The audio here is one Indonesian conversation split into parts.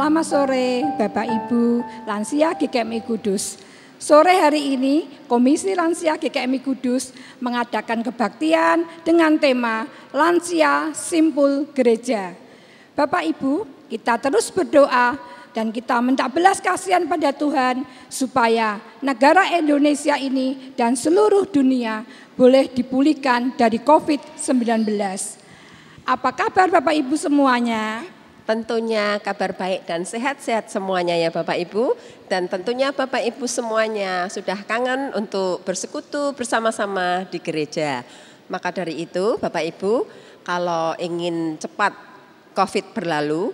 Selamat sore Bapak Ibu Lansia GKMI Kudus. Sore hari ini Komisi Lansia GKMI Kudus mengadakan kebaktian dengan tema Lansia Simpul Gereja. Bapak Ibu, kita terus berdoa dan kita minta belas kasihan pada Tuhan supaya negara Indonesia ini dan seluruh dunia boleh dipulihkan dari COVID-19. Apa kabar Bapak Ibu semuanya? Tentunya kabar baik dan sehat-sehat semuanya ya Bapak Ibu. Dan tentunya Bapak Ibu semuanya sudah kangen untuk bersekutu bersama-sama di gereja. Maka dari itu Bapak Ibu, kalau ingin cepat COVID berlalu,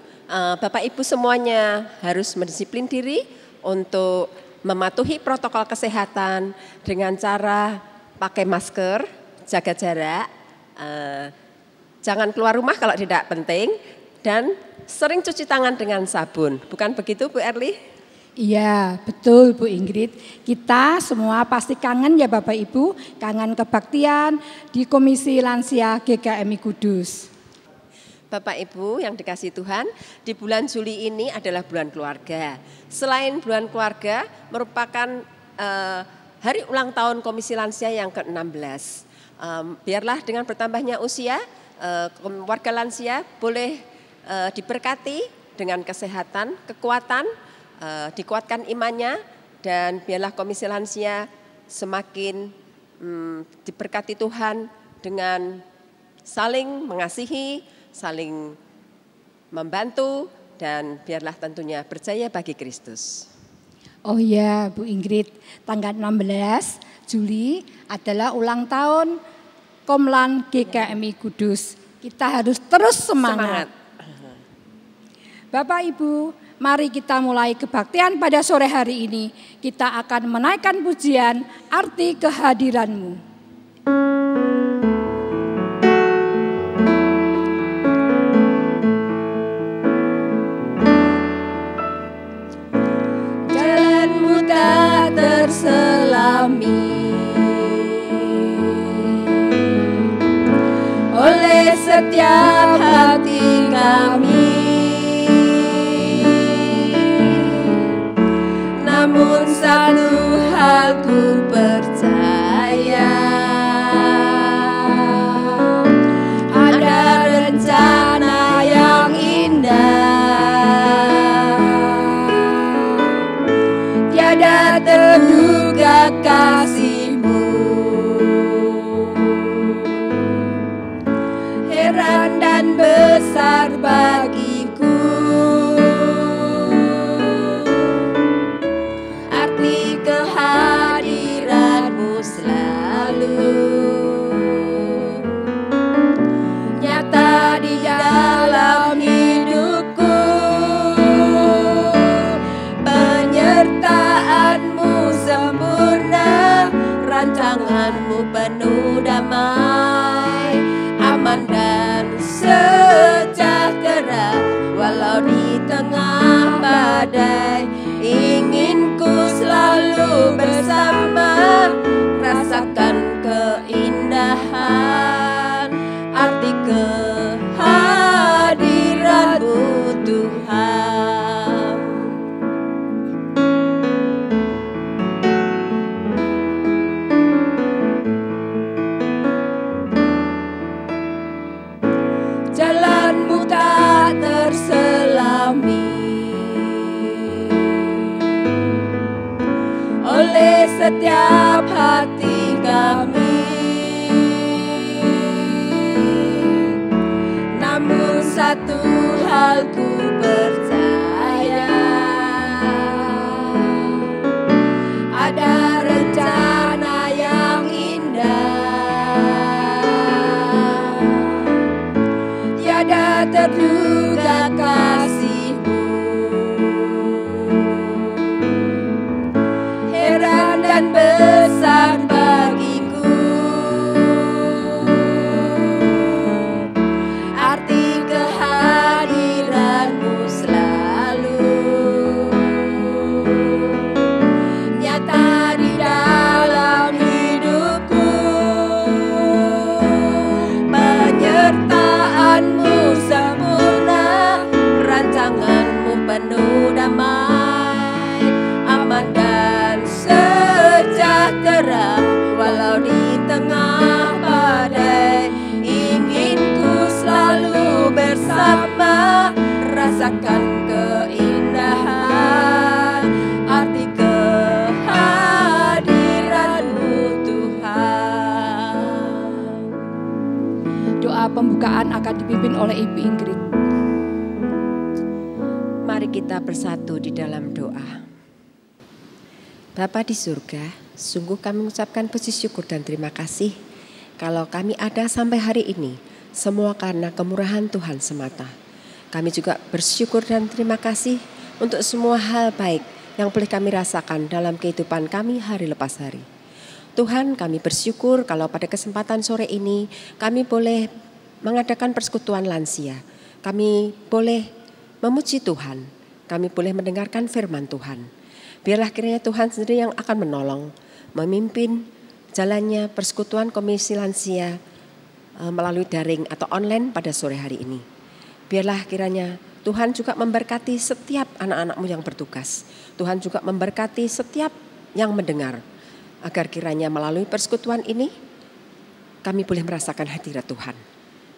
Bapak Ibu semuanya harus mendisiplin diri untuk mematuhi protokol kesehatan dengan cara pakai masker, jaga jarak, jangan keluar rumah kalau tidak penting, dan sering cuci tangan dengan sabun. Bukan begitu Bu Erli? Iya, betul Bu Ingrid. Kita semua pasti kangen ya Bapak Ibu, kangen kebaktian di Komisi Lansia GKMI Kudus. Bapak Ibu yang dikasihi Tuhan, di bulan Juli ini adalah bulan keluarga. Selain bulan keluarga, merupakan hari ulang tahun Komisi Lansia yang ke-16. Biarlah dengan bertambahnya usia, warga lansia boleh diberkati dengan kesehatan, kekuatan, dikuatkan imannya, dan biarlah Komisi Lansia semakin diberkati Tuhan dengan saling mengasihi, saling membantu, dan biarlah tentunya berjaya bagi Kristus. Oh ya Bu Ingrid, tanggal 16 Juli adalah ulang tahun Komlan GKMI Kudus. Kita harus terus semangat. Bapak Ibu, mari kita mulai kebaktian pada sore hari ini. Kita akan menaikkan pujian Arti Kehadiran-Mu. Jalan-Mu tak terselami oleh setiap hati kami. Namun satu hal ku percaya, ada rencana yang indah, tiada terduga kasih-Mu. Heran dan besar bagiku arti kehadiran-Mu selalu nyata di dalam hidupku. Penyertaan-Mu sempurna, rancangan-Mu penuh damai, aman dan sejahtera walau di tengah badai. Ingin ku selalu bersama, rasakan keindahan arti kehadiran-Mu Tuhan. Jalan-Mu tak terselami oleh setiap hati kami. Namun satu hal ku percaya, ada rencana yang indah, tiada terduga kasih-Mu. Heran dan besar bagiku arti kehadiran-Mu selalu Walau di tengah badai, ingin ku selalu bersama, rasakan keindahan arti kehadiran-Mu Tuhan. Doa pembukaan akan dipimpin oleh Ibu Ingrid. Mari kita bersatu di dalam doa. Bapa di surga, sungguh kami mengucapkan puji syukur dan terima kasih kalau kami ada sampai hari ini, semua karena kemurahan Tuhan semata. Kami juga bersyukur dan terima kasih untuk semua hal baik yang boleh kami rasakan dalam kehidupan kami hari lepas hari. Tuhan, kami bersyukur kalau pada kesempatan sore ini kami boleh mengadakan persekutuan lansia. Kami boleh memuji Tuhan, kami boleh mendengarkan firman Tuhan. Biarlah kiranya Tuhan sendiri yang akan menolong, memimpin jalannya persekutuan Komisi Lansia melalui daring atau online pada sore hari ini. Biarlah kiranya Tuhan juga memberkati setiap anak-anak-Mu yang bertugas. Tuhan juga memberkati setiap yang mendengar, agar kiranya melalui persekutuan ini kami boleh merasakan hadirat Tuhan.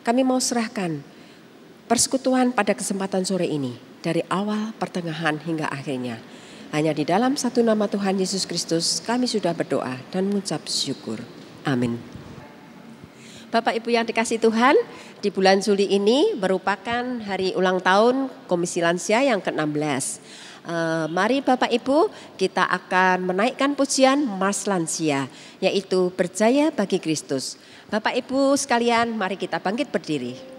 Kami mau serahkan persekutuan pada kesempatan sore ini dari awal, pertengahan hingga akhirnya. Hanya di dalam satu nama Tuhan Yesus Kristus kami sudah berdoa dan mengucap syukur. Amin. Bapak Ibu yang dikasihi Tuhan, di bulan Juli ini merupakan hari ulang tahun Komisi Lansia yang ke-16. Mari Bapak Ibu, kita akan menaikkan pujian Mars Lansia, yaitu Berjaya Bagi Kristus. Bapak Ibu sekalian, mari kita bangkit berdiri.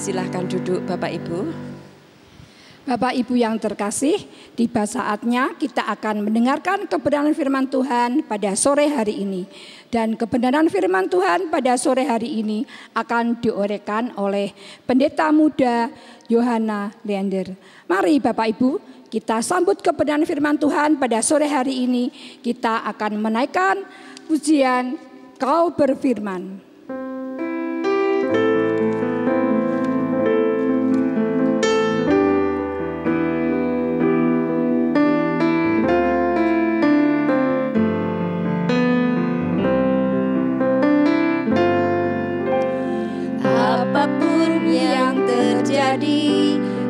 Silahkan duduk Bapak Ibu. Bapak Ibu yang terkasih, tiba saatnya kita akan mendengarkan kebenaran firman Tuhan pada sore hari ini. Dan kebenaran firman Tuhan pada sore hari ini akan diuraikan oleh Pendeta Muda Yohana Leander. Mari Bapak Ibu, kita sambut kebenaran firman Tuhan pada sore hari ini. Kita akan menaikkan pujian Kau Berfirman.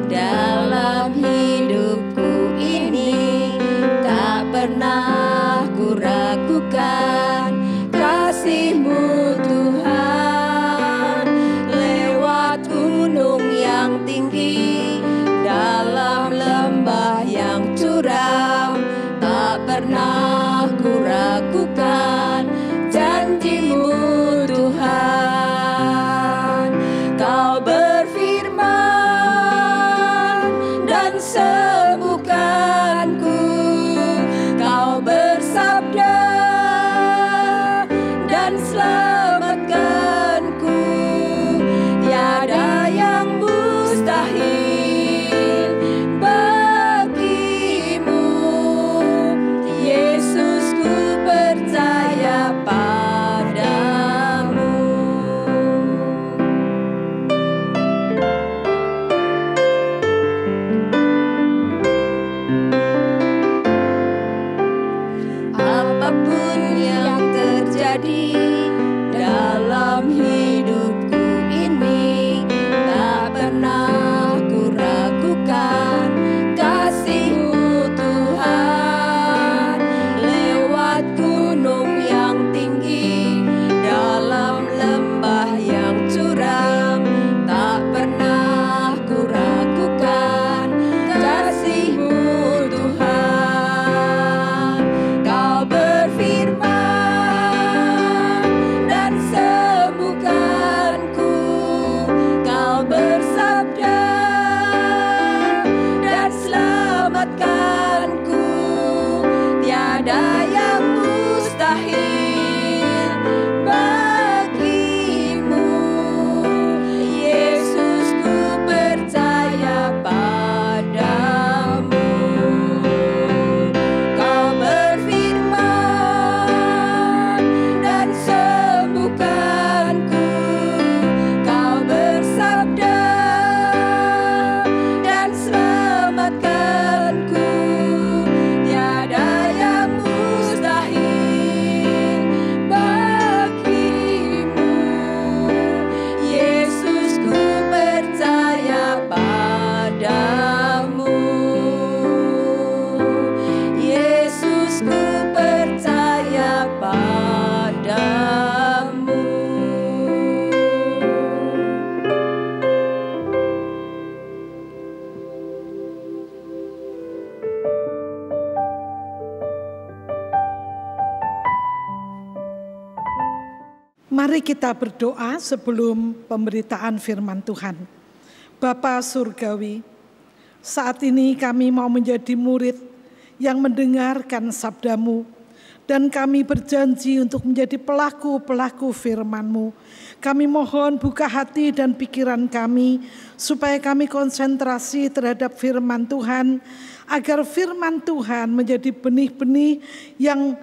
Dalam hidupku ini tak pernah ku ragukan kasih-Mu Tuhan. Lewat gunung yang tinggi, dalam lembah yang curam, tak pernah ku ragukan janji-Mu Tuhan. Kau sembuhkanku, Kau bersabda dan selamatkanku. Tiada yang mustahil bagi-Mu, Yesus, ku percaya padamu. terjadi dalam hidupku ini. Tak pernah ku ragukan kasih-Mu Tuhan. Lewat gunung yang tinggi, dalam lembah yang curam, tak pernah ku ragukan kasih-Mu Tuhan. Kau berfirman dan sembuhkanku, Kau bersabda dan selamatkanku. Tiada yang mustahil bagimu, Yesus, ku percaya padamu. Kau berfirman dan sembuhkanku, Kau bersabda dan selamatkanku. Tiada yang mustahil bagimu, Yesus, ku percaya padamu. Yesus, ku percaya padamu. Mari kita berdoa sebelum pemberitaan firman Tuhan. Bapa Surgawi, saat ini kami mau menjadi murid yang mendengarkan sabda-Mu, dan kami berjanji untuk menjadi pelaku-pelaku firman-Mu. Kami mohon buka hati dan pikiran kami, supaya kami konsentrasi terhadap firman Tuhan, agar firman Tuhan menjadi benih-benih yang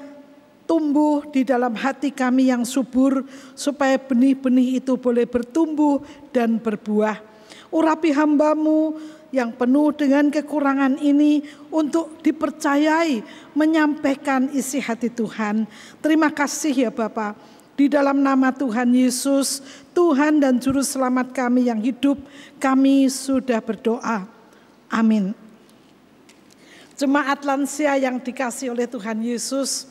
tumbuh di dalam hati kami yang subur, supaya benih-benih itu boleh bertumbuh dan berbuah. Urapi hamba-Mu yang penuh dengan kekurangan ini untuk dipercayai menyampaikan isi hati Tuhan. Terima kasih ya Bapa. Di dalam nama Tuhan Yesus, Tuhan dan Juru Selamat kami yang hidup, kami sudah berdoa. Amin. Jemaat lansia yang dikasihi oleh Tuhan Yesus,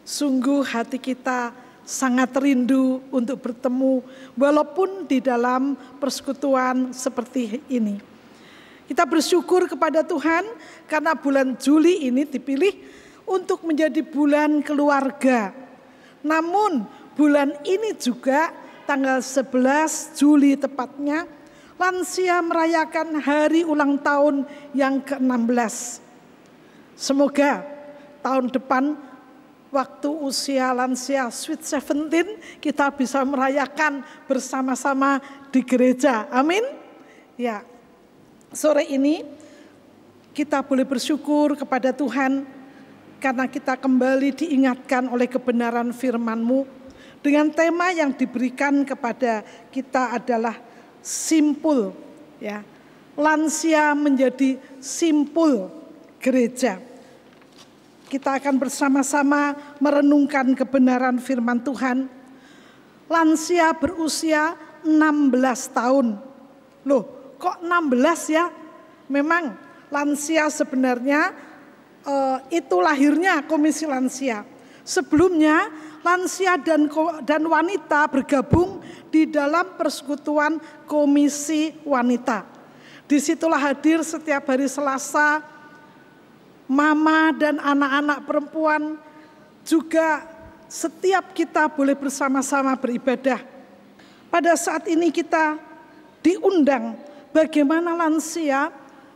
sungguh hati kita sangat rindu untuk bertemu walaupun di dalam persekutuan seperti ini. Kita bersyukur kepada Tuhan karena bulan Juli ini dipilih untuk menjadi bulan keluarga. Namun bulan ini juga tanggal 11 Juli tepatnya, lansia merayakan hari ulang tahun yang ke-16. Semoga tahun depan waktu usia lansia Sweet 17 kita bisa merayakan bersama-sama di gereja. Amin. Ya, sore ini kita boleh bersyukur kepada Tuhan karena kita kembali diingatkan oleh kebenaran firman-Mu dengan tema yang diberikan kepada kita adalah simpul, ya. Lansia menjadi simpul gereja. Kita akan bersama-sama merenungkan kebenaran firman Tuhan. Lansia berusia 16 tahun. Loh, kok 16 ya? Memang lansia sebenarnya itu lahirnya Komisi Lansia. Sebelumnya lansia dan wanita bergabung di dalam persekutuan Komisi Wanita. Disitulah hadir setiap hari Selasa, mama dan anak-anak perempuan, juga setiap kita boleh bersama-sama beribadah. Pada saat ini kita diundang bagaimana lansia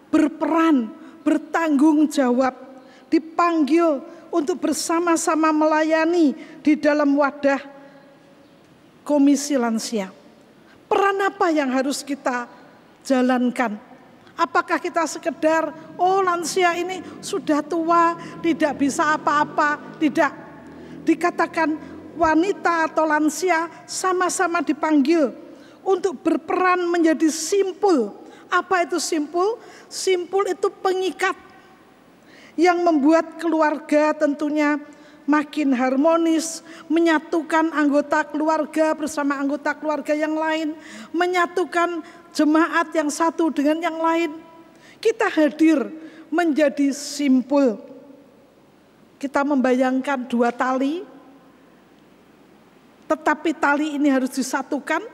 berperan, bertanggung jawab, dipanggil untuk bersama-sama melayani di dalam wadah Komisi Lansia. Peran apa yang harus kita jalankan? Apakah kita sekedar, oh lansia ini sudah tua, tidak bisa apa-apa? Tidak. Dikatakan wanita atau lansia sama-sama dipanggil untuk berperan menjadi simpul. Apa itu simpul? Simpul itu pengikat yang membuat keluarga tentunya makin harmonis, menyatukan anggota keluarga bersama anggota keluarga yang lain, menyatukan jemaat yang satu dengan yang lain. Kita hadir menjadi simpul. Kita membayangkan dua tali, tetapi tali ini harus disatukan,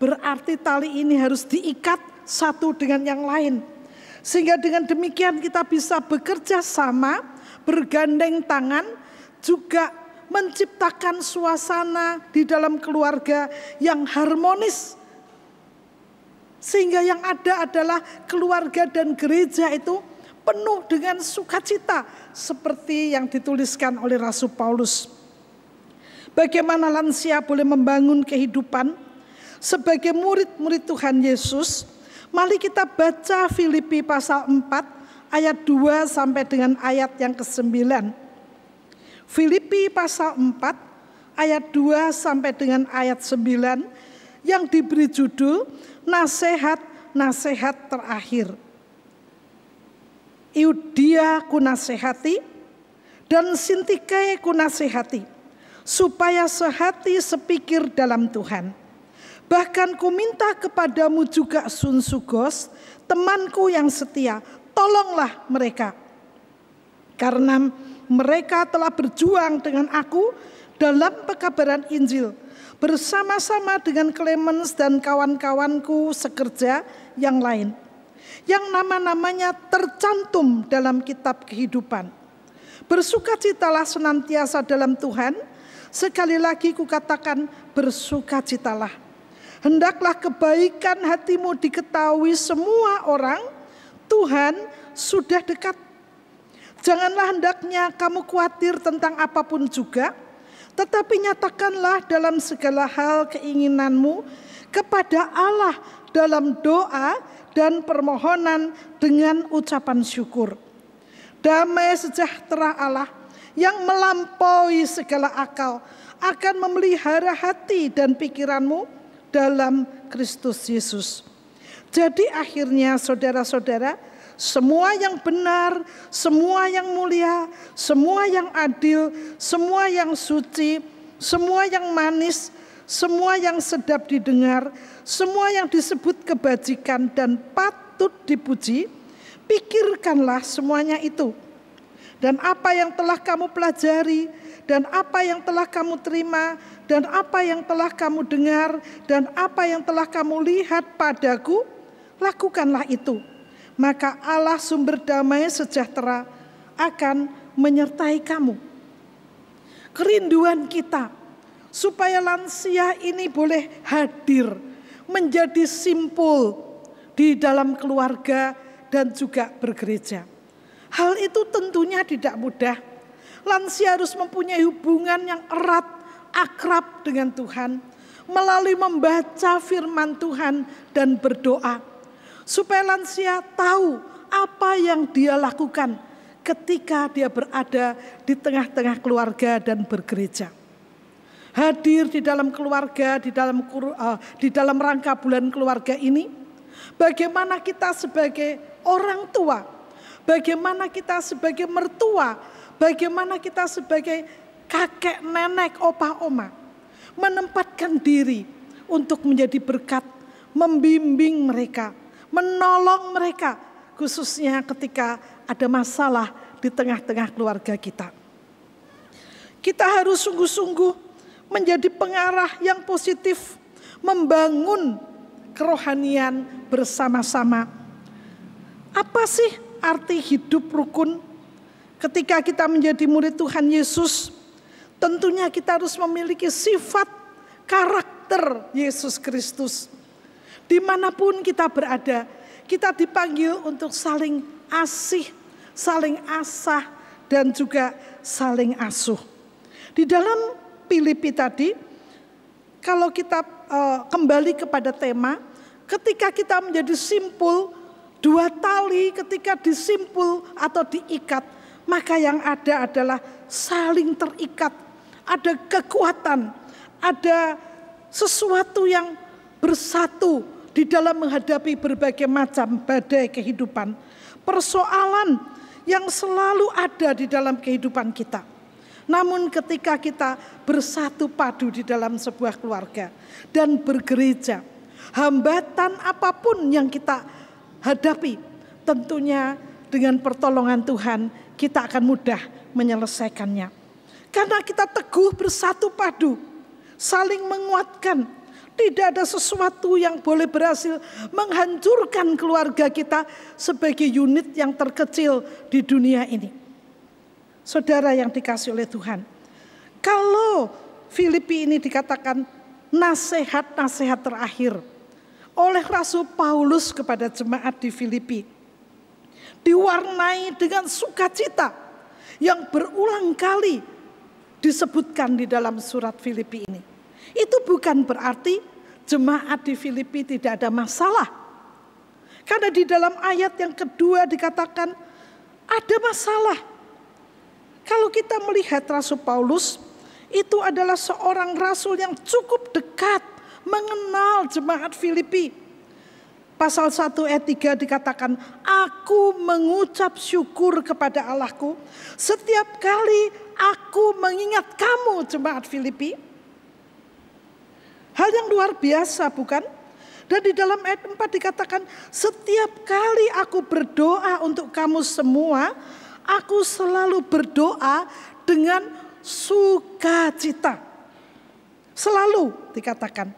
berarti tali ini harus diikat satu dengan yang lain. Sehingga dengan demikian kita bisa bekerja sama, bergandeng tangan, juga menciptakan suasana di dalam keluarga yang harmonis. Sehingga yang ada adalah keluarga dan gereja itu penuh dengan sukacita, seperti yang dituliskan oleh Rasul Paulus. Bagaimana lansia boleh membangun kehidupan sebagai murid-murid Tuhan Yesus? Mari kita baca Filipi pasal 4 ayat 2 sampai dengan ayat yang ke-9. Filipi pasal 4 ayat 2 sampai dengan ayat 9 yang diberi judul nasihat-nasihat terakhir. Eudia kunasehati dan Sintike kunasehati, supaya sehati sepikir dalam Tuhan. Bahkan ku minta kepadamu juga Sunsugos, temanku yang setia, tolonglah mereka. Karena mereka telah berjuang dengan aku dalam pekabaran Injil, bersama-sama dengan Clemens dan kawan-kawanku sekerja yang lain, yang nama-namanya tercantum dalam kitab kehidupan. Bersukacitalah senantiasa dalam Tuhan. Sekali lagi kukatakan, bersukacitalah. Hendaklah kebaikan hatimu diketahui semua orang, Tuhan sudah dekat. Janganlah hendaknya kamu khawatir tentang apapun juga, tetapi nyatakanlah dalam segala hal keinginanmu kepada Allah dalam doa dan permohonan dengan ucapan syukur. Damai sejahtera Allah yang melampaui segala akal akan memelihara hati dan pikiranmu dalam Kristus Yesus. Jadi akhirnya saudara-saudara, semua yang benar, semua yang mulia, semua yang adil, semua yang suci, semua yang manis, semua yang sedap didengar, semua yang disebut kebajikan dan patut dipuji, pikirkanlah semuanya itu. Dan apa yang telah kamu pelajari, dan apa yang telah kamu terima, dan apa yang telah kamu dengar, dan apa yang telah kamu lihat padaku, lakukanlah itu. Maka Allah sumber damai sejahtera akan menyertai kamu. Kerinduan kita supaya lansia ini boleh hadir menjadi simpul di dalam keluarga dan juga bergereja. Hal itu tentunya tidak mudah. Lansia harus mempunyai hubungan yang erat, akrab dengan Tuhan, melalui membaca firman Tuhan dan berdoa, supaya lansia tahu apa yang dia lakukan ketika dia berada di tengah-tengah keluarga dan bergereja. Hadir di dalam keluarga, di dalam rangka bulan keluarga ini, bagaimana kita sebagai orang tua, bagaimana kita sebagai mertua, bagaimana kita sebagai kakek, nenek, opa, oma, menempatkan diri untuk menjadi berkat, membimbing mereka, menolong mereka, khususnya ketika ada masalah di tengah-tengah keluarga kita. Kita harus sungguh-sungguh menjadi pengarah yang positif, membangun kerohanian bersama-sama. Apa sih arti hidup rukun? Ketika kita menjadi murid Tuhan Yesus, tentunya kita harus memiliki sifat karakter Yesus Kristus. Dimanapun kita berada, kita dipanggil untuk saling asih, saling asah, dan juga saling asuh. Di dalam Filipi tadi, kalau kita kembali kepada tema, ketika kita menjadi simpul, dua tali ketika disimpul atau diikat, maka yang ada adalah saling terikat, ada kekuatan, ada sesuatu yang bersatu di dalam menghadapi berbagai macam badai kehidupan, persoalan yang selalu ada di dalam kehidupan kita. Namun ketika kita bersatu padu di dalam sebuah keluarga dan bergereja, hambatan apapun yang kita hadapi, tentunya dengan pertolongan Tuhan kita akan mudah menyelesaikannya. Karena kita teguh bersatu padu, saling menguatkan. Tidak ada sesuatu yang boleh berhasil menghancurkan keluarga kita sebagai unit yang terkecil di dunia ini. Saudara yang dikasihi oleh Tuhan, kalau Filipi ini dikatakan nasihat-nasihat terakhir oleh Rasul Paulus kepada jemaat di Filipi, diwarnai dengan sukacita yang berulang kali disebutkan di dalam surat Filipi ini. Itu bukan berarti jemaat di Filipi tidak ada masalah. Karena di dalam ayat yang kedua dikatakan ada masalah. Kalau kita melihat Rasul Paulus, itu adalah seorang rasul yang cukup dekat mengenal jemaat Filipi. Pasal 1 ayat 3 dikatakan, aku mengucap syukur kepada Allahku setiap kali aku mengingat kamu jemaat Filipi. Hal yang luar biasa bukan? Dan di dalam ayat 4 dikatakan, setiap kali aku berdoa untuk kamu semua, aku selalu berdoa dengan sukacita. Selalu dikatakan.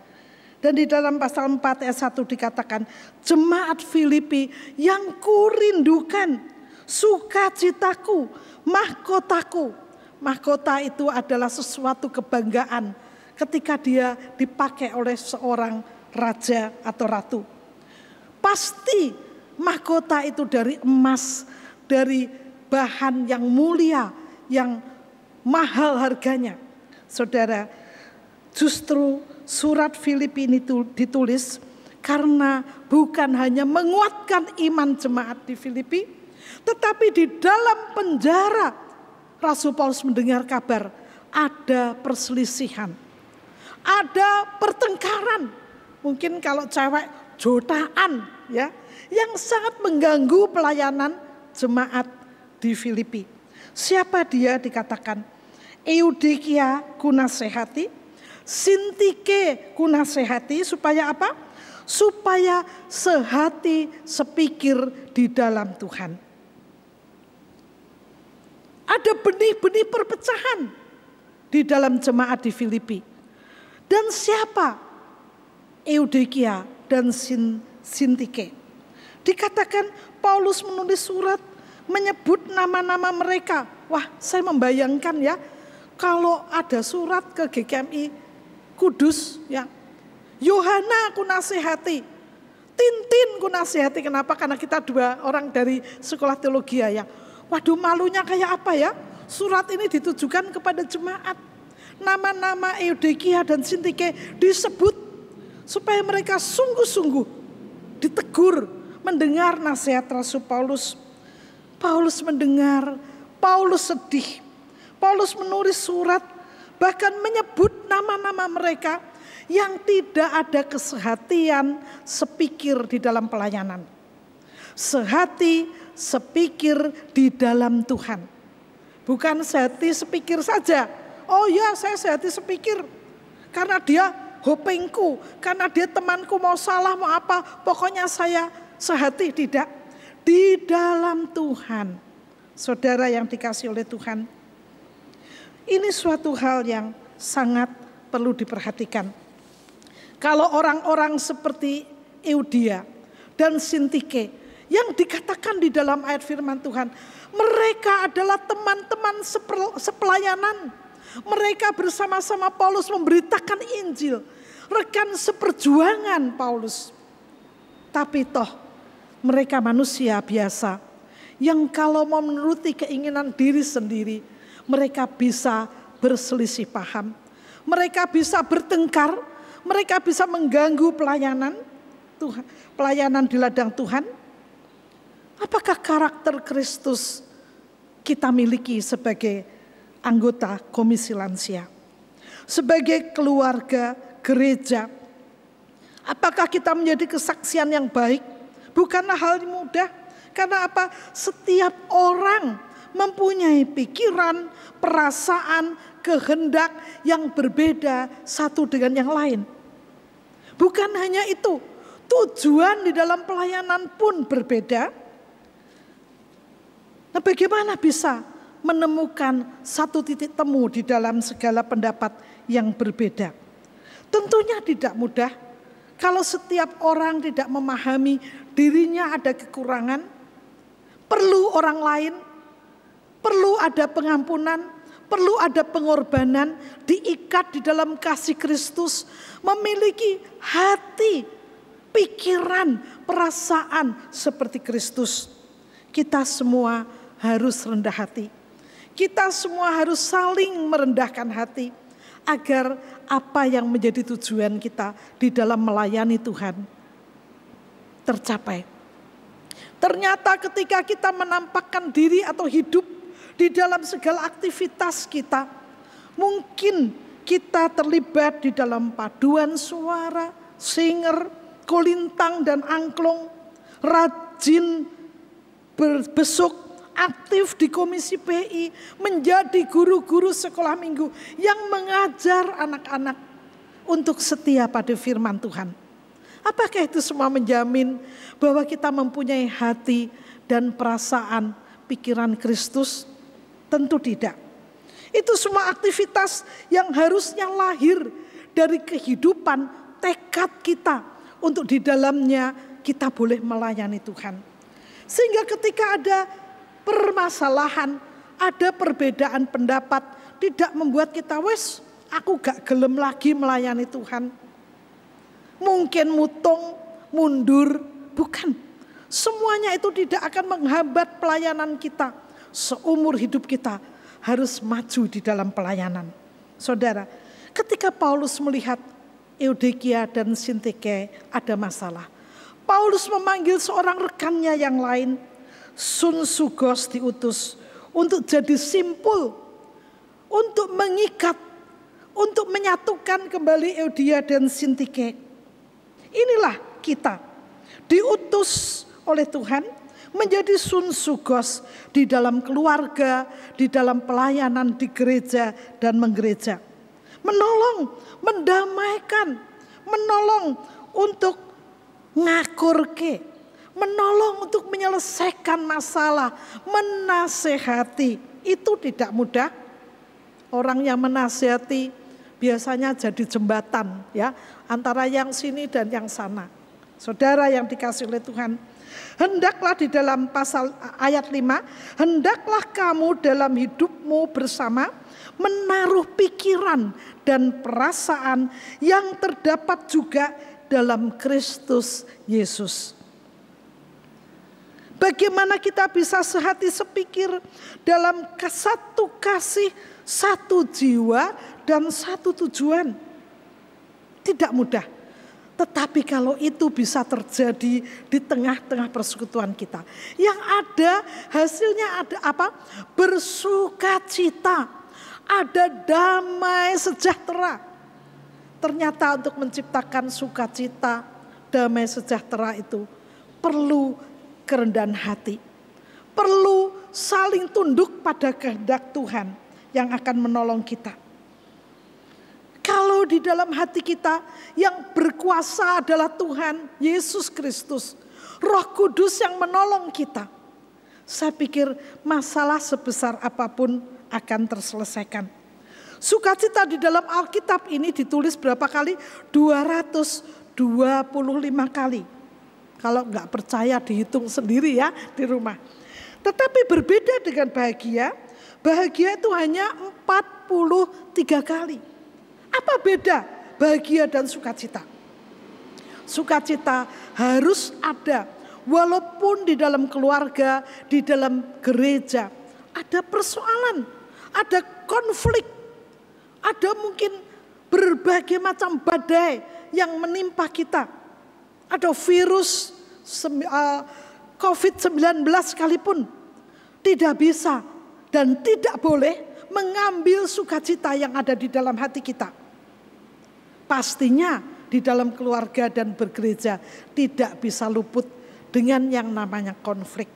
Dan di dalam pasal 4 ayat 1 dikatakan, jemaat Filipi yang kurindukan, sukacitaku, mahkotaku. Mahkota itu adalah sesuatu kebanggaan ketika dia dipakai oleh seorang raja atau ratu. Pasti mahkota itu dari emas, dari bahan yang mulia, yang mahal harganya. Saudara, justru surat Filipi ini ditulis karena bukan hanya menguatkan iman jemaat di Filipi, tetapi di dalam penjara Rasul Paulus mendengar kabar ada perselisihan, ada pertengkaran, mungkin kalau cewek jotaan ya, yang sangat mengganggu pelayanan jemaat di Filipi. Siapa dia? Dikatakan Eudikia kunasehati, Sintike kunasehati, supaya apa? Supaya sehati sepikir di dalam Tuhan. Ada benih-benih perpecahan di dalam jemaat di Filipi. Dan siapa? Eudikia dan Sintike. Dikatakan Paulus menulis surat menyebut nama-nama mereka. Wah, saya membayangkan ya, kalau ada surat ke GKMI Kudus ya, Yohana aku nasihati, Tintin ku nasihati. Kenapa? Karena kita dua orang dari sekolah teologi ya. Waduh, malunya kayak apa ya? Surat ini ditujukan kepada jemaat. Nama-nama Eudikia dan Sintike disebut supaya mereka sungguh-sungguh ditegur mendengar nasihat Rasul Paulus. Paulus mendengar, Paulus sedih. Paulus menulis surat bahkan menyebut nama-nama mereka yang tidak ada kesehatian sepikir di dalam pelayanan. Sehati sepikir di dalam Tuhan. Bukan sehati sepikir saja. Oh ya, saya sehati sepikir karena dia hopengku, karena dia temanku, mau salah mau apa, pokoknya saya sehati. Tidak. Di dalam Tuhan. Saudara yang dikasihi oleh Tuhan, ini suatu hal yang sangat perlu diperhatikan. Kalau orang-orang seperti Eudia dan Sintike yang dikatakan di dalam ayat firman Tuhan, mereka adalah teman-teman sepelayanan. Mereka bersama-sama Paulus memberitakan Injil, rekan seperjuangan Paulus. Tapi toh mereka manusia biasa yang kalau mau menuruti keinginan diri sendiri, mereka bisa berselisih paham. Mereka bisa bertengkar, mereka bisa mengganggu pelayanan Tuhan, pelayanan di ladang Tuhan. Apakah karakter Kristus kita miliki sebagai anggota Komisi Lansia? Sebagai keluarga gereja, apakah kita menjadi kesaksian yang baik? Bukanlah hal yang mudah. Karena apa? Setiap orang mempunyai pikiran, perasaan, kehendak yang berbeda satu dengan yang lain. Bukan hanya itu, tujuan di dalam pelayanan pun berbeda. Nah, bagaimana bisa menemukan satu titik temu di dalam segala pendapat yang berbeda? Tentunya tidak mudah kalau setiap orang tidak memahami dirinya ada kekurangan, perlu orang lain, perlu ada pengampunan, perlu ada pengorbanan, diikat di dalam kasih Kristus, memiliki hati, pikiran, perasaan seperti Kristus. Kita semua harus rendah hati. Kita semua harus saling merendahkan hati agar apa yang menjadi tujuan kita di dalam melayani Tuhan tercapai. Ternyata ketika kita menampakkan diri atau hidup di dalam segala aktivitas kita, mungkin kita terlibat di dalam paduan suara, singer, kolintang dan angklung, rajin berbesuk, aktif di komisi PI, menjadi guru-guru sekolah minggu yang mengajar anak-anak untuk setia pada firman Tuhan. Apakah itu semua menjamin bahwa kita mempunyai hati dan perasaan pikiran Kristus? Tentu tidak. Itu semua aktivitas yang harusnya lahir dari kehidupan tekad kita untuk di dalamnya kita boleh melayani Tuhan. Sehingga ketika ada permasalahan, ada perbedaan pendapat, tidak membuat kita aku gak gelem lagi melayani Tuhan. Mungkin mutung, mundur, bukan. Semuanya itu tidak akan menghambat pelayanan kita. Seumur hidup kita harus maju di dalam pelayanan. Saudara, ketika Paulus melihat Euodia dan Sintike ada masalah, Paulus memanggil seorang rekannya yang lain, Sunsugos, diutus untuk jadi simpul, untuk mengikat, untuk menyatukan kembali Euodia dan Sintike. Inilah kita, diutus oleh Tuhan menjadi Sunsugos di dalam keluarga, di dalam pelayanan di gereja dan menggereja. Menolong, mendamaikan, menolong untuk ngakurke, menolong untuk menyelesaikan masalah, menasehati. Itu tidak mudah. Orang yang menasehati biasanya jadi jembatan ya, antara yang sini dan yang sana. Saudara yang dikasihi oleh Tuhan, hendaklah di dalam pasal ayat 5, hendaklah kamu dalam hidupmu bersama menaruh pikiran dan perasaan yang terdapat juga dalam Kristus Yesus. Bagaimana kita bisa sehati sepikir dalam satu kasih, satu jiwa dan satu tujuan? Tidak mudah. Tetapi kalau itu bisa terjadi di tengah-tengah persekutuan kita, yang ada hasilnya ada apa? Bersukacita, ada damai sejahtera. Ternyata untuk menciptakan sukacita, damai sejahtera itu perlu kerendahan hati. Perlu saling tunduk pada kehendak Tuhan yang akan menolong kita. Kalau di dalam hati kita yang berkuasa adalah Tuhan Yesus Kristus, Roh Kudus yang menolong kita, saya pikir masalah sebesar apapun akan terselesaikan. Sukacita di dalam Alkitab ini ditulis berapa kali? 225 kali. Kalau nggak percaya dihitung sendiri ya di rumah. Tetapi berbeda dengan bahagia. Bahagia itu hanya 43 kali. Apa beda bahagia dan sukacita? Sukacita harus ada. Walaupun di dalam keluarga, di dalam gereja ada persoalan, ada konflik, ada mungkin berbagai macam badai yang menimpa kita. Ada virus COVID-19 sekalipun tidak bisa dan tidak boleh mengambil sukacita yang ada di dalam hati kita. Pastinya di dalam keluarga dan bergereja tidak bisa luput dengan yang namanya konflik.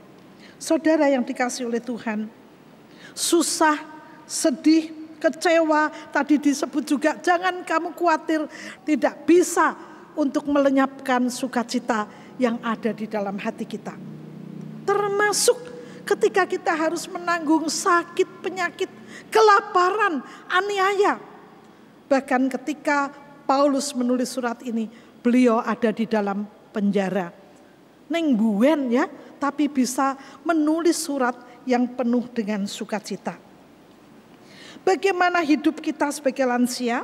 Saudara yang dikasihi oleh Tuhan, susah, sedih, kecewa, tadi disebut juga jangan kamu khawatir, tidak bisa untuk melenyapkan sukacita yang ada di dalam hati kita. Termasuk ketika kita harus menanggung sakit, penyakit, kelaparan, aniaya. Bahkan ketika Paulus menulis surat ini, beliau ada di dalam penjara. Neng buen ya, tapi bisa menulis surat yang penuh dengan sukacita. Bagaimana hidup kita sebagai lansia?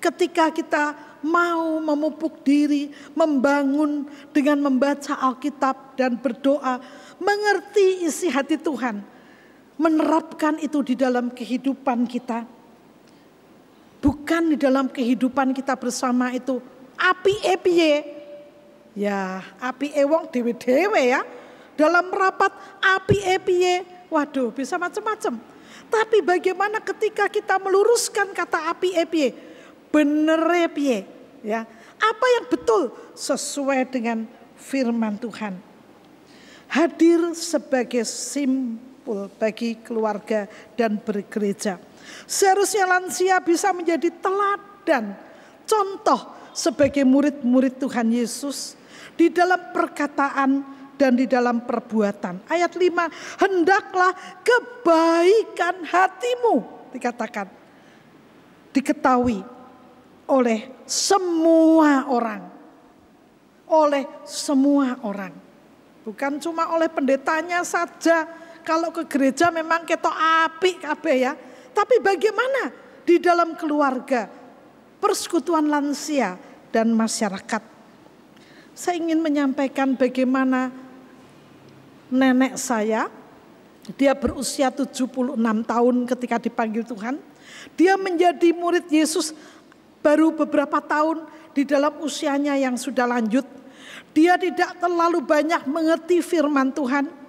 Ketika kita mau memupuk diri, membangun dengan membaca Alkitab dan berdoa, mengerti isi hati Tuhan, menerapkan itu di dalam kehidupan kita. Bukan di dalam kehidupan kita bersama itu api piye. Ya, api wong dewe-dewe ya. Dalam rapat api piye. Waduh, bisa macam-macam. Tapi bagaimana ketika kita meluruskan kata api piye? Bener piye? Ya. Apa yang betul sesuai dengan firman Tuhan. Hadir sebagai simpul bagi keluarga dan bergereja. Seharusnya lansia bisa menjadi teladan, contoh sebagai murid-murid Tuhan Yesus di dalam perkataan dan di dalam perbuatan. Ayat 5, hendaklah kebaikan hatimu dikatakan, diketahui oleh semua orang. Oleh semua orang. Bukan cuma oleh pendetanya saja. Kalau ke gereja memang ketok apik kabeh ya. Tapi bagaimana di dalam keluarga, persekutuan lansia dan masyarakat. Saya ingin menyampaikan bagaimana nenek saya, dia berusia 76 tahun ketika dipanggil Tuhan. Dia menjadi murid Yesus baru beberapa tahun di dalam usianya yang sudah lanjut. Dia tidak terlalu banyak mengerti firman Tuhan.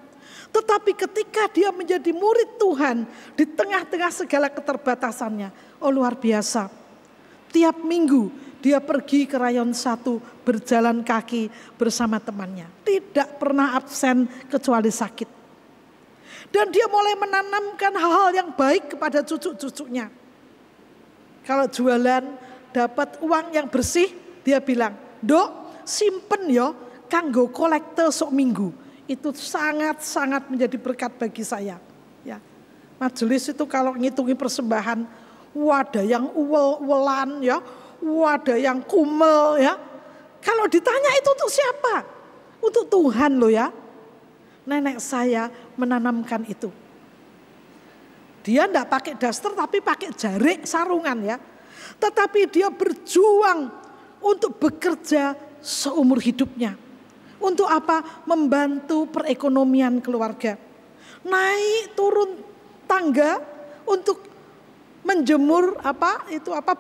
Tetapi ketika dia menjadi murid Tuhan di tengah-tengah segala keterbatasannya, oh luar biasa. Tiap minggu dia pergi ke Rayon 1 berjalan kaki bersama temannya. Tidak pernah absen kecuali sakit. Dan dia mulai menanamkan hal-hal yang baik kepada cucu-cucunya. Kalau jualan dapat uang yang bersih, dia bilang, "Dok, simpen yo kanggo kolektor sok minggu." Itu sangat-sangat menjadi berkat bagi saya. Ya, majelis itu kalau ngitungi persembahan, wadah yang uwel-uwelan ya, wadah yang kumel ya. Kalau ditanya itu untuk siapa? Untuk Tuhan loh ya. Nenek saya menanamkan itu. Dia enggak pakai daster tapi pakai jarik sarungan ya. Tetapi dia berjuang untuk bekerja seumur hidupnya. Untuk apa? Membantu perekonomian keluarga. Naik turun tangga untuk menjemur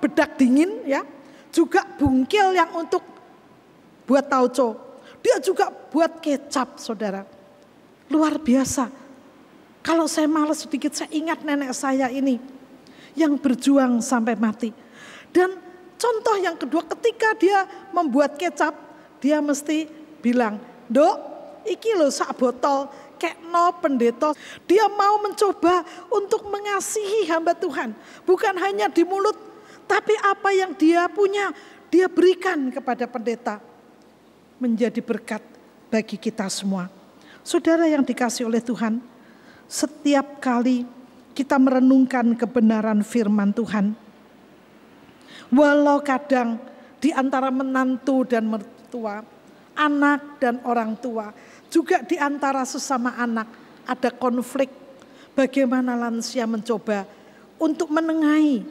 bedak dingin ya. Juga bungkil yang untuk buat tauco. Dia juga buat kecap, saudara. Luar biasa. Kalau saya malas sedikit, saya ingat nenek saya ini yang berjuang sampai mati. Dan contoh yang kedua, ketika dia membuat kecap, dia mesti bilang, "Dok, iki lho sak botol kekno pendeta." Dia mau mencoba untuk mengasihi hamba Tuhan. Bukan hanya di mulut, tapi apa yang dia punya, dia berikan kepada pendeta. Menjadi berkat bagi kita semua. Saudara yang dikasihi oleh Tuhan, setiap kali kita merenungkan kebenaran firman Tuhan, walau kadang di antara menantu dan mertua, anak dan orang tua, juga di antara sesama anak ada konflik. Bagaimana lansia mencoba untuk menengahi.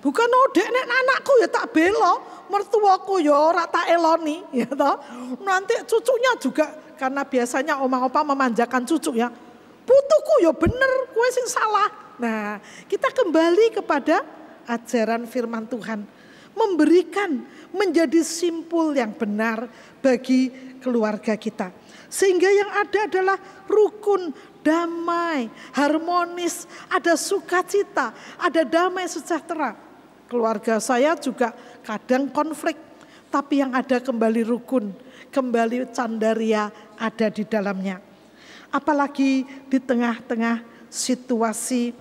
Bukan dek nek anakku ya tak belo, mertuaku ya ora tak eloni, ya toh. Nanti cucunya juga, karena biasanya oma-opa memanjakan cucu ya. Putuku ya bener, kowe sing salah. Nah, kita kembali kepada ajaran firman Tuhan. Memberikan menjadi simpul yang benar bagi keluarga kita. Sehingga yang ada adalah rukun, damai, harmonis, ada sukacita, ada damai sejahtera. Keluarga saya juga kadang konflik, tapi yang ada kembali rukun, kembali candaria ada di dalamnya. Apalagi di tengah-tengah situasi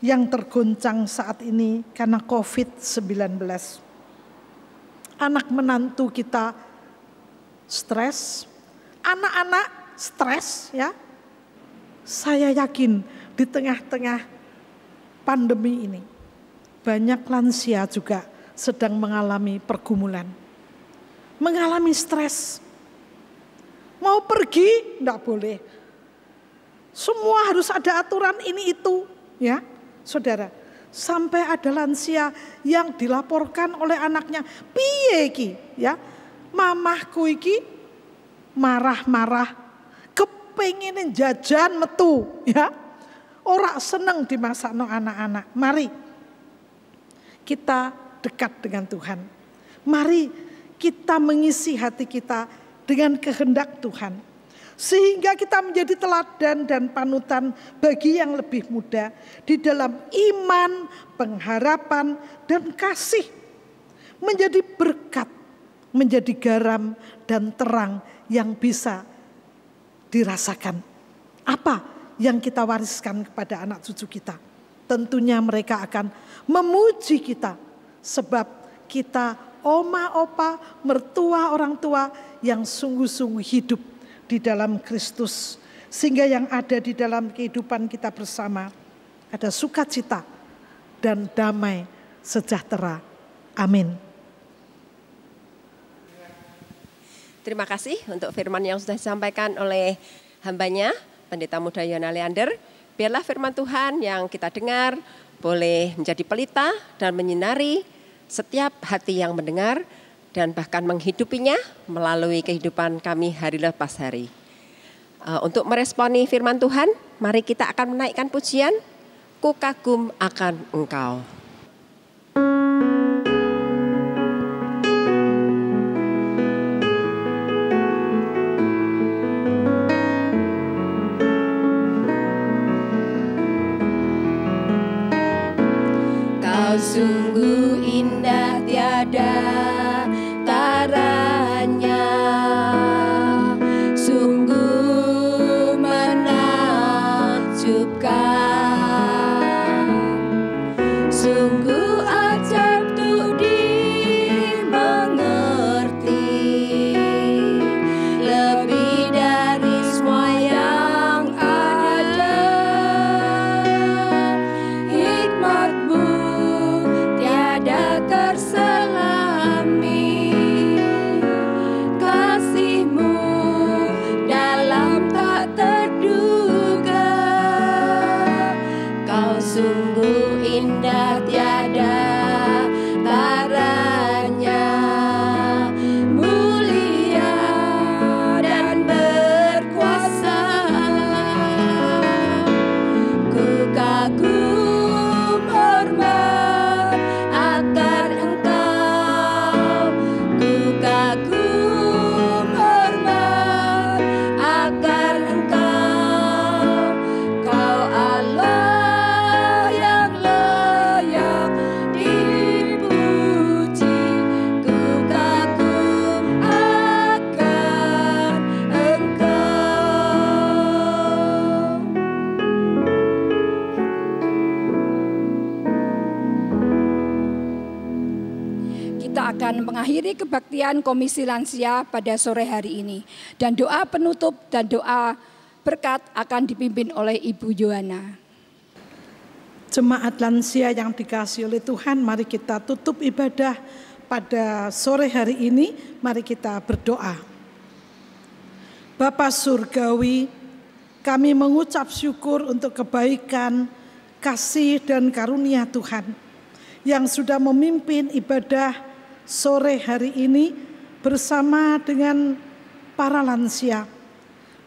yang tergoncang saat ini karena COVID-19. Anak menantu kita stres, anak-anak stres ya. Saya yakin di tengah-tengah pandemi ini banyak lansia juga sedang mengalami pergumulan, mengalami stres. Mau pergi enggak boleh. Semua harus ada aturan ini itu, ya. Saudara, sampai ada lansia yang dilaporkan oleh anaknya, piye iki, ya. Mamahku iki marah-marah, kepengin jajan metu, ya. Ora seneng dimasakno anak-anak. Mari kita dekat dengan Tuhan. Mari kita mengisi hati kita dengan kehendak Tuhan. Sehingga kita menjadi teladan dan panutan bagi yang lebih muda di dalam iman, pengharapan, dan kasih. Menjadi berkat, menjadi garam dan terang yang bisa dirasakan. Apa yang kita wariskan kepada anak cucu kita? Tentunya mereka akan memuji kita sebab kita oma, opa, mertua, orang tua yang sungguh-sungguh hidup di dalam Kristus. Sehingga yang ada di dalam kehidupan kita bersama ada sukacita dan damai sejahtera. Amin. Terima kasih untuk firman yang sudah disampaikan oleh hambanya, Pendeta Muda Yona Leander. Biarlah firman Tuhan yang kita dengar boleh menjadi pelita dan menyinari setiap hati yang mendengar dan bahkan menghidupinya melalui kehidupan kami hari lepas hari. Untuk meresponi firman Tuhan, mari kita akan menaikkan pujian, Ku kagum akan Engkau. Kau sungguh indah tiada taranya, sungguh menakjubkan, sungguh ajaib untuk dimengerti, lebih dari semua yang ada. Hikmat-Mu tiada terselami, kasih-Mu dalam tak terduga. Kau sungguh indah tiada taranya, mulia dan berkuasa. Ku kagum hormat akan Engkau, ku kagum hormat akan Engkau. Kau Allah yang layak dipuji, ku kagum akan Engkau. Kita akan mengakhiri kebaktian Komisi Lansia pada sore hari ini. Dan doa penutup dan doa berkat akan dipimpin oleh Ibu Yohana. Jemaat lansia yang dikasihi oleh Tuhan, mari kita tutup ibadah pada sore hari ini. Mari kita berdoa. Bapa Surgawi, kami mengucap syukur untuk kebaikan, kasih dan karunia Tuhan yang sudah memimpin ibadah sore hari ini bersama dengan para lansia.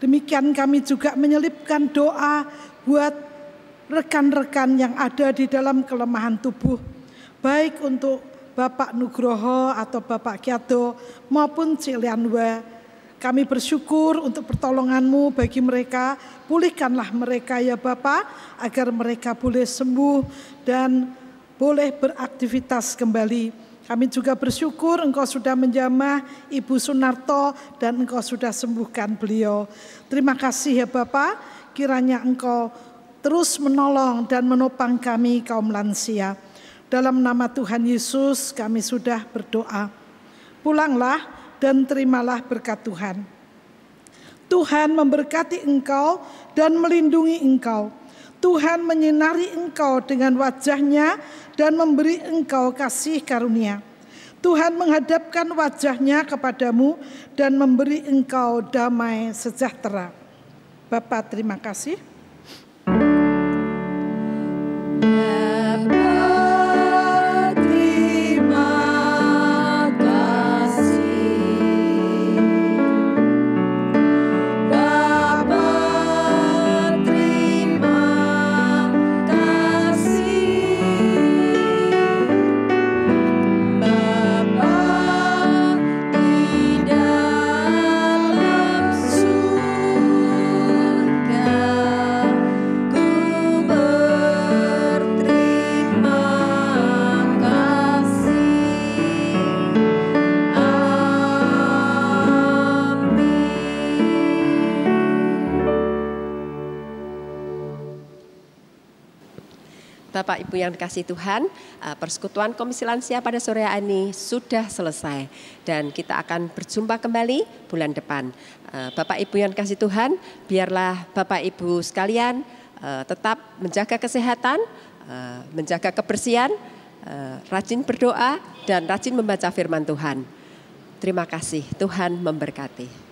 Demikian kami juga menyelipkan doa buat rekan-rekan yang ada di dalam kelemahan tubuh, baik untuk Bapak Nugroho atau Bapak Kiado maupun Cik Lianwa. Kami bersyukur untuk pertolongan-Mu bagi mereka. Pulihkanlah mereka ya Bapak, agar mereka boleh sembuh dan boleh beraktivitas kembali. Kami juga bersyukur Engkau sudah menjamah Ibu Sunarto dan Engkau sudah sembuhkan beliau. Terima kasih ya Bapak, kiranya Engkau terus menolong dan menopang kami kaum lansia. Dalam nama Tuhan Yesus kami sudah berdoa. Pulanglah dan terimalah berkat Tuhan. Tuhan memberkati engkau dan melindungi engkau. Tuhan menyinari engkau dengan wajah-Nya dan memberi engkau kasih karunia. Tuhan menghadapkan wajah-Nya kepadamu dan memberi engkau damai sejahtera. Bapa, terima kasih. Bapak Ibu yang dikasihi Tuhan, persekutuan Komisi Lansia pada sore hari ini sudah selesai dan kita akan berjumpa kembali bulan depan. Bapak Ibu yang dikasihi Tuhan, biarlah Bapak Ibu sekalian tetap menjaga kesehatan, menjaga kebersihan, rajin berdoa dan rajin membaca firman Tuhan. Terima kasih, Tuhan memberkati.